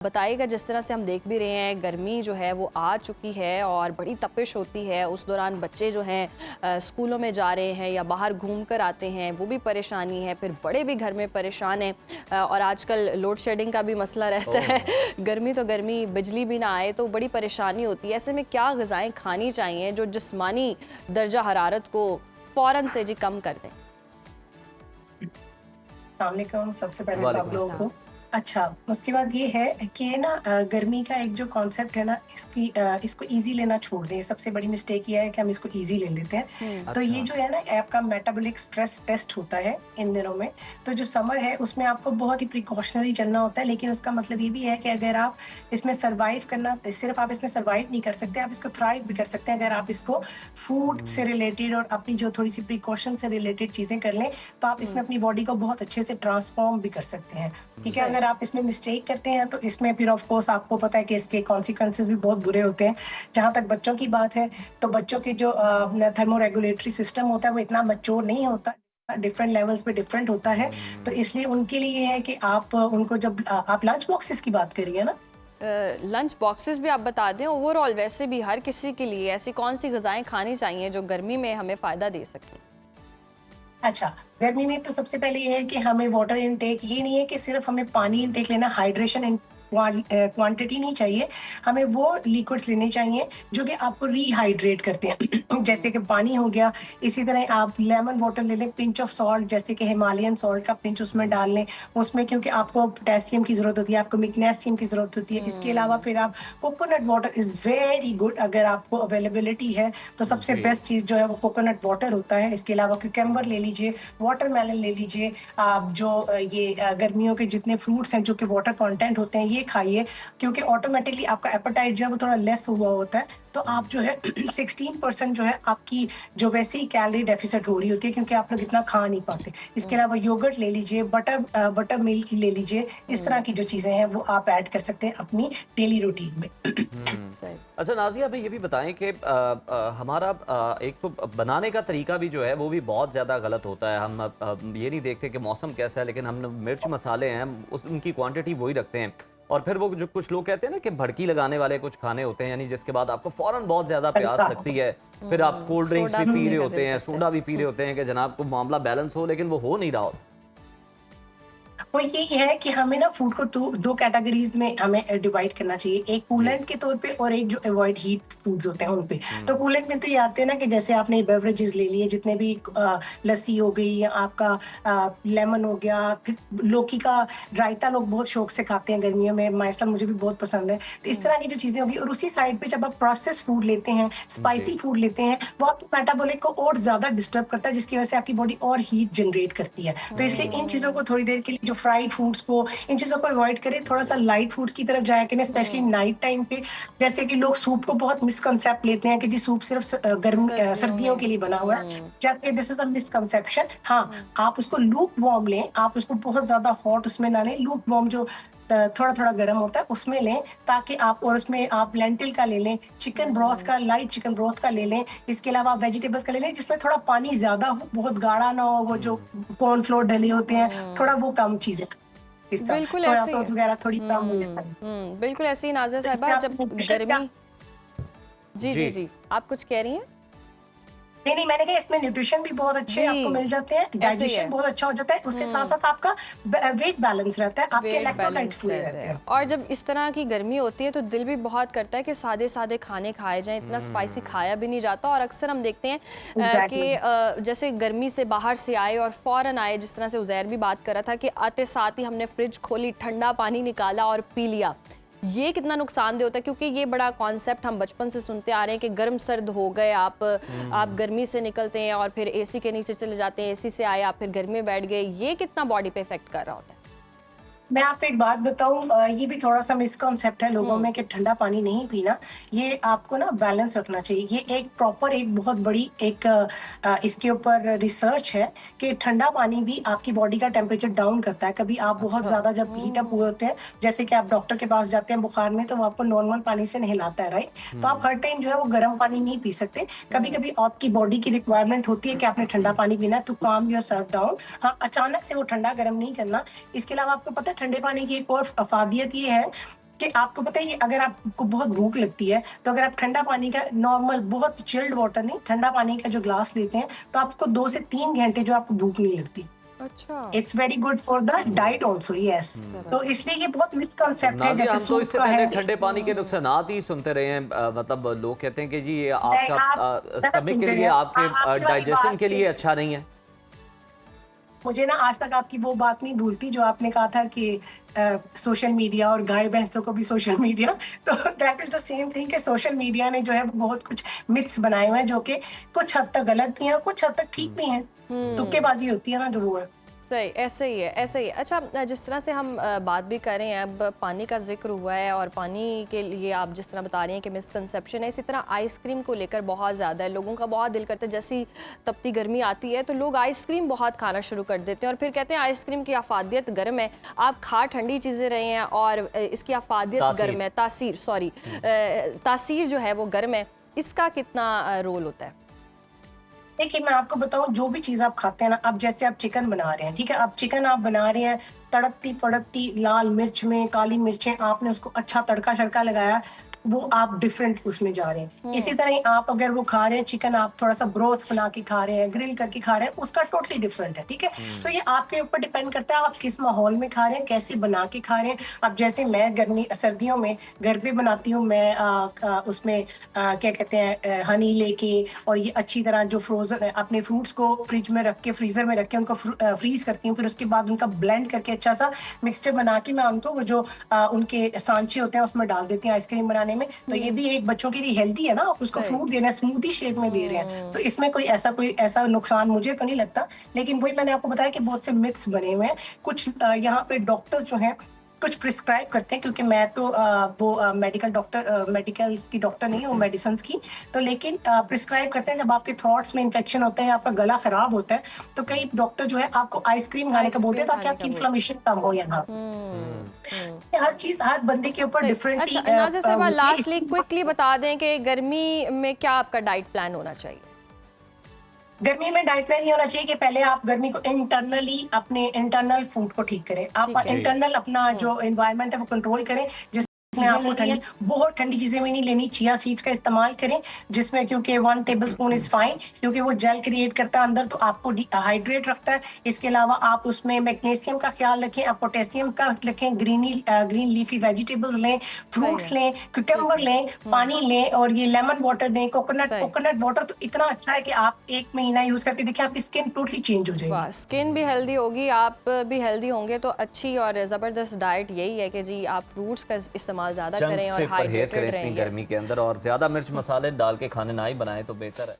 बताइएगा, जिस तरह से हम देख भी रहे हैं गर्मी जो है वो आ चुकी है और बड़ी तपिश होती है। उस दौरान बच्चे जो हैं स्कूलों में जा रहे हैं या बाहर घूम कर आते हैं, वो भी परेशानी है। फिर बड़े भी घर में परेशान हैं और आजकल लोड शेडिंग का भी मसला रहता है। गर्मी तो गर्मी, बिजली भी ना आए तो बड़ी परेशानी होती है। ऐसे में क्या ग़िज़ाएँ खानी चाहिए जो जिस्मानी दर्जा हरारत को फ़ौरन से जी कम कर दें? अस्सलामुअलैकुम। सबसे पहले तो आप वालेकुम लोगों अस्सलाम। को अच्छा, उसके बाद ये है कि ना गर्मी का एक जो कॉन्सेप्ट है ना इसको ईज़ी लेना छोड़ दें। सबसे बड़ी मिस्टेक ये है कि हम इसको ईज़ी ले लेते हैं। तो ये अच्छा। जो है ना आपका मेटाबॉलिक स्ट्रेस टेस्ट होता है इन दिनों में। तो जो समर है उसमें आपको बहुत ही प्रिकॉशनरी चलना होता है, लेकिन उसका मतलब ये भी है कि अगर आप इसमें सर्वाइव करना, सिर्फ आप इसमें सर्वाइव नहीं कर सकते, आप इसको थ्राइव भी कर सकते हैं अगर आप इसको फूड से रिलेटेड और अपनी जो थोड़ी सी प्रिकॉशन से रिलेटेड चीज़ें कर लें, तो आप इसमें अपनी बॉडी को बहुत अच्छे से ट्रांसफॉर्म भी कर सकते हैं। ठीक है, अगर आप इसमें मिस्टेक करते हैं तो इसमें फिर ऑफ कोर्स आपको पता है कि इसके कॉन्सिक्वेंसेस भी बहुत बुरे होते हैं। जहाँ तक बच्चों की बात है, तो बच्चों के जो थर्मोरेगुलेटरी सिस्टम होता है वो इतना मैच्योर नहीं होता, डिफरेंट लेवल्स पे डिफरेंट होता है। तो इसलिए उनके लिए ये है कि आप उनको जब आप लंच बॉक्सेस की बात करिए ना, लंच बॉक्सेस भी आप बता दें। ओवरऑल वैसे भी हर किसी के लिए ऐसी कौन सी ग़िज़ाएँ खानी चाहिए जो गर्मी में हमें फ़ायदा दे सकें? अच्छा, गर्मी में तो सबसे पहले ये है कि हमें वाटर इनटेक, ये नहीं है कि सिर्फ हमें पानी इनटेक लेना, हाइड्रेशन क्वांटिटी नहीं चाहिए, हमें वो लिक्विड्स लेने चाहिए जो कि आपको रीहाइड्रेट करते हैं। जैसे कि पानी हो गया, इसी तरह आप लेमन वाटर ले लें, पिंच ऑफ सॉल्ट, जैसे कि हिमालयन सॉल्ट का पिंच उसमें डाल लें, उसमें क्योंकि आपको पोटेशियम की ज़रूरत होती है, आपको मैग्नीशियम की ज़रूरत होती है। इसके अलावा फिर आप coconut water is very good, अगर आपको अवेलेबिलिटी है तो सबसे जी। बेस्ट चीज़ जो है वो कोकोनट वाटर होता है। इसके अलावा क्यूकम्बर ले लीजिए, वाटरमेलन ले लीजिए, आप जो गर्मियों के जितने फ्रूट्स हैं जो कि वाटर कंटेंट होते हैं ये खाइए, क्योंकि ऑटोमेटिकली आपका एपेटाइट जो है वो थोड़ा लेस हुआ होता है। तो आप जो है 16% जो है आपकी जो वैसे ही कैलोरी डेफिसिट हो रही होती है, क्योंकि आप लोग इतना खा नहीं पाते। इसके अलावा योगर्ट ले लीजिए, बटर मिल्क ले लीजिए, इस तरह की जो चीज़ें हैं वो आप ऐड कर सकते हैं अपनी डेली रूटीन में। सही। अच्छा नाज़िया, हमें ये भी बताएं कि हमारा एक तो बनाने का तरीका भी जो है वो भी बहुत ज़्यादा गलत होता है। हम ये नहीं देखते कि मौसम कैसा है, लेकिन हम मिर्च मसाले हैं उनकी क्वांटिटी वही रखते हैं। और फिर वो जो कुछ लोग कहते हैं ना कि भड़की लगाने वाले कुछ खाने होते हैं, यानी जिसके बाद आपको फ़ौरन बहुत ज़्यादा प्यास लगती है, फिर आप कोल्ड ड्रिंक्स सोडा भी भी पी रहे कर होते हैं, देते सोडा भी पी रहे होते हैं कि जनाब को मामला बैलेंस हो, लेकिन वो हो नहीं रहा होता। वो यही है कि हमें ना फूड को दो कैटेगरीज में हमें डिवाइड करना चाहिए, एक जी। कूलेंट के तौर पे और एक जो अवॉइड हीट फूड्स होते हैं उन पे। तो कूलेंट में तो ये आते हैं ना कि जैसे आपने बेवरेजेस ले लिए, जितने भी लस्सी हो गई या आपका लेमन हो गया, फिर लौकी का रायता लोग बहुत शौक से खाते हैं गर्मियों में, मायसा मुझे भी बहुत पसंद है। तो इस तरह की जो चीजें होगी, और उसी साइड पे जब आप प्रोसेस फूड लेते हैं, स्पाइसी जी। फूड लेते हैं, वो आपके मेटाबॉलिक को और ज्यादा डिस्टर्ब करता है, जिसकी वजह से आपकी बॉडी और हीट जनरेट करती है। तो इसलिए इन चीजों को थोड़ी देर के लिए, जो फ्राइड फूड्स को, इन चीजों को अवॉइड करें, थोड़ा सा लाइट फूड की तरफ जाया करें, स्पेशली नाइट टाइम पे। जैसे कि लोग सूप को बहुत मिसकंसेप्ट लेते हैं कि जी सूप सिर्फ सर्दियों के लिए बना हुआ है, जबकि दिस इज अ मिसकंसेप्शन। हाँ, आप उसको लूप वार्म लें, आप उसको बहुत ज्यादा हॉट उसमें ना लें, लूप वार्म जो थोड़ा थोड़ा गर्म होता है उसमें लें, ताकि आप, और उसमें आप लेंटिल का ले लें, चिकन ब्रॉथ का, लाइट चिकन ब्रॉथ का ले लें। इसके अलावा आप वेजिटेबल्स का ले लें जिसमें थोड़ा पानी ज्यादा हो, बहुत गाढ़ा ना हो, वो जो कॉर्नफ्लोर डले होते हैं, थोड़ा वो कम चीजें, इस तरह बिल्कुल सोया ऐसे ही। सॉस वगैरह थोड़ी कम हो जाता है। बिल्कुल ऐसे ही नाज़िया तो इससे साहिबा, आप जब न्यूट्रिशन क्या, गर्मी। जी जी जी। जी, आप कुछ कह रही हैं? नहीं मैंने कहा इसमें न्यूट्रिशन भी बहुत अच्छे आपको जी, मिल जाते हैं, ऐसे ही है। डाइजेशन बहुत अच्छा हो जाता है, उसके साथ साथ आपका वेट बैलेंस रहता है, आपके वेट इलेक्ट्रोलाइट्स बैलेंस पूरे रहता रहते है। हैं। और जब इस तरह की गर्मी होती है तो दिल भी बहुत करता है कि सादे सादे खाने खाए जाएं, इतना स्पाइसी खाया भी नहीं जाता। और अक्सर हम देखते हैं एग्जैक्टली। कि जैसे गर्मी से बाहर से आए और फ़ौरन आए, जिस तरह से उज़ैर भी बात कर रहा था कि आते साथ ही हमने फ्रिज खोली, ठंडा पानी निकाला और पी लिया। ये कितना नुकसानदेह होता है, क्योंकि ये बड़ा कॉन्सेप्ट हम बचपन से सुनते आ रहे हैं कि गर्म सर्द हो गए आप गर्मी से निकलते हैं और फिर एसी के नीचे चले जाते हैं, एसी से आए आप फिर घर में बैठ गए। ये कितना बॉडी पे इफेक्ट कर रहा होता है? मैं आपको एक बात बताऊं, ये भी थोड़ा सा मिसकॉन्सेप्ट है लोगों में कि ठंडा पानी नहीं पीना। ये आपको ना बैलेंस रखना चाहिए। ये एक प्रॉपर, एक बहुत बड़ी एक इसके ऊपर रिसर्च है कि ठंडा पानी भी आपकी बॉडी का टेम्परेचर डाउन करता है। कभी आप बहुत ज्यादा जब हीट अप हुए होते हैं, जैसे कि आप डॉक्टर के पास जाते हैं बुखार में, तो वो आपको नॉर्मल पानी से नहलाता है, राइट? तो आप हर टाइम जो है वो गर्म पानी नहीं पी सकते। कभी कभी आपकी बॉडी की रिक्वायरमेंट होती है कि आपने ठंडा पानी पीना है, तो काम योर सेल्फ डाउन। हाँ, अचानक से वो ठंडा गर्म नहीं करना। इसके अलावा आपको पता है ठंडे पानी की एक और अफादियत ये है कि आपको पता है ये अगर आपको बहुत भूख लगती है तो अगर आप ठंडा पानी का नॉर्मल बहुत चिल्ड वाटर नहीं ठंडा पानी का जो ग्लास लेते हैं तो आपको 2 से 3 घंटे जो आपको भूख नहीं लगती। अच्छा। It's very good for the diet also, yes. तो इसलिए ये बहुत मिसकॉन्सेप्ट है। नाज़िया, जैसे हम तो सूप इससे का पहले है, ठंडे पानी के नुकसानात ही सुनते रहे हैं। मतलब लोग कहते हैं कि जी ये नहीं, आपका आप स्टमक के सुनते लिए, रहे, आपके आपकी वाली डाइजेशन बात के लिए अच्छा नहीं है। मुझे ना आज तक आपकी वो बात नहीं भूलती जो आपने कहा था कि सोशल मीडिया और गाय भैंसों को भी सोशल मीडिया, तो that is the same thing कि सोशल मीडिया ने जो है वो बहुत कुछ मिथ्स बनाए हुए हैं जो कि कुछ हद तक गलत भी हैं और कुछ हद तक ठीक भी हैं। तुक्केबाजी होती है ना जो वो है। सही, ऐसे ही है, ऐसे ही है। अच्छा, जिस तरह से हम बात भी कर रहे हैं, अब पानी का जिक्र हुआ है और पानी के लिए आप जिस तरह बता रही हैं कि मिसकंसेप्शन है, इसी तरह आइसक्रीम को लेकर बहुत ज़्यादा है। लोगों का बहुत दिल करता है, जैसी तपती गर्मी आती है तो लोग आइसक्रीम बहुत खाना शुरू कर देते हैं और फिर कहते हैं आइसक्रीम की अफादियत गर्म है। आप खा ठंडी चीज़ें रहे हैं और इसकी अफादियत गर्म है, तासीर जो है वो गर्म है। इसका कितना रोल होता है? देखिए मैं आपको बताऊं, जो भी चीज आप खाते हैं ना, अब जैसे आप चिकन बना रहे हैं, ठीक है, आप चिकन आप बना रहे हैं तड़कती पड़कती लाल मिर्च में, काली मिर्चें, आपने उसको अच्छा तड़का शड़का लगाया, वो आप डिफरेंट उसमें जा रहे हैं। इसी तरह ही आप अगर वो खा रहे हैं चिकन, आप थोड़ा सा ब्रोथ बना के खा रहे हैं, ग्रिल करके खा रहे हैं, उसका टोटली डिफरेंट है, ठीक है। तो ये आपके ऊपर डिपेंड करता है आप किस माहौल में खा रहे हैं, कैसे बना के खा रहे हैं। अब जैसे मैं सर्दियों में घर पे बनाती हूँ, मैं उसमें क्या कहते हैं हनी लेके और ये अच्छी तरह जो फ्रोजन अपने फ्रूट्स को फ्रिज में रख के, फ्रीजर में रख के उनको फ्रीज करती हूँ, फिर उसके बाद उनका ब्लेंड करके अच्छा सा मिक्सचर बना के मैं उनको वो जो उनके सांचे होते हैं उसमें डाल देती हूँ आइसक्रीम बनाने में। तो ये भी एक बच्चों के लिए हेल्दी है ना, आप उसको फ्रूट दे रहे हैं, स्मूदी शेप में दे रहे हैं, तो इसमें कोई ऐसा नुकसान मुझे तो नहीं लगता। लेकिन वही मैंने आपको बताया कि बहुत से मिथ्स बने हुए हैं। कुछ यहाँ पे डॉक्टर्स जो हैं कुछ प्रिस्क्राइब करते हैं, क्योंकि मैं तो वो मेडिकल्स की डॉक्टर नहीं हूँ, मेडिसिन की, तो लेकिन प्रिस्क्राइब करते हैं जब आपके थ्रॉट्स में इन्फेक्शन होता है, आपका गला खराब होता है, तो कई डॉक्टर जो है आपको आइसक्रीम खाने का बोलते हैं ताकि आपकी इन्फ्लेमेशन कम हो। यहाँ हर चीज हर बंदे के ऊपर डिफरेंट। अच्छा नाज़िया साहिबा, लास्टली क्विकली बता दें कि गर्मी में क्या आपका डाइट प्लान होना चाहिए? गर्मी में डाइट प्लान ये होना चाहिए कि पहले आप गर्मी को इंटरनली अपने इंटरनल फूड को ठीक करें। आप इंटरनल अपना जो एनवायरनमेंट है वो कंट्रोल करें, जिसमें आपको बहुत ठंडी चीजें भी नहीं लेनी। चिया सीड्स का इस्तेमाल करें जिसमें, क्योंकि 1 टेबलस्पून इज फाइन, क्योंकि वो जेल क्रिएट करता है अंदर, तो आपको हाइड्रेट रखता है। इसके अलावा आप उसमें मैग्नीशियम का ख्याल रखें, आप पोटेशियम का रखें, ग्रीन लीफी वेजिटेबल्स लें, फ्रूट्स लें, क्यूकम्बर लें, पानी लें और ये लेमन वाटर लें, कोकोनट वाटर। तो इतना अच्छा है कि आप 1 महीना यूज करके देखिए, आपकी स्किन टोटली चेंज हो जाएगी। स्किन भी हेल्दी होगी, आप भी हेल्दी होंगे। तो अच्छी और ज़बरदस्त डाइट यही है कि जी आप फ्रूट्स का इस्तेमाल ज़्यादा करें और परहेज करें इतनी गर्मी के अंदर, और ज्यादा मिर्च मसाले डाल के खाने ना ही बनाएं तो बेहतर है।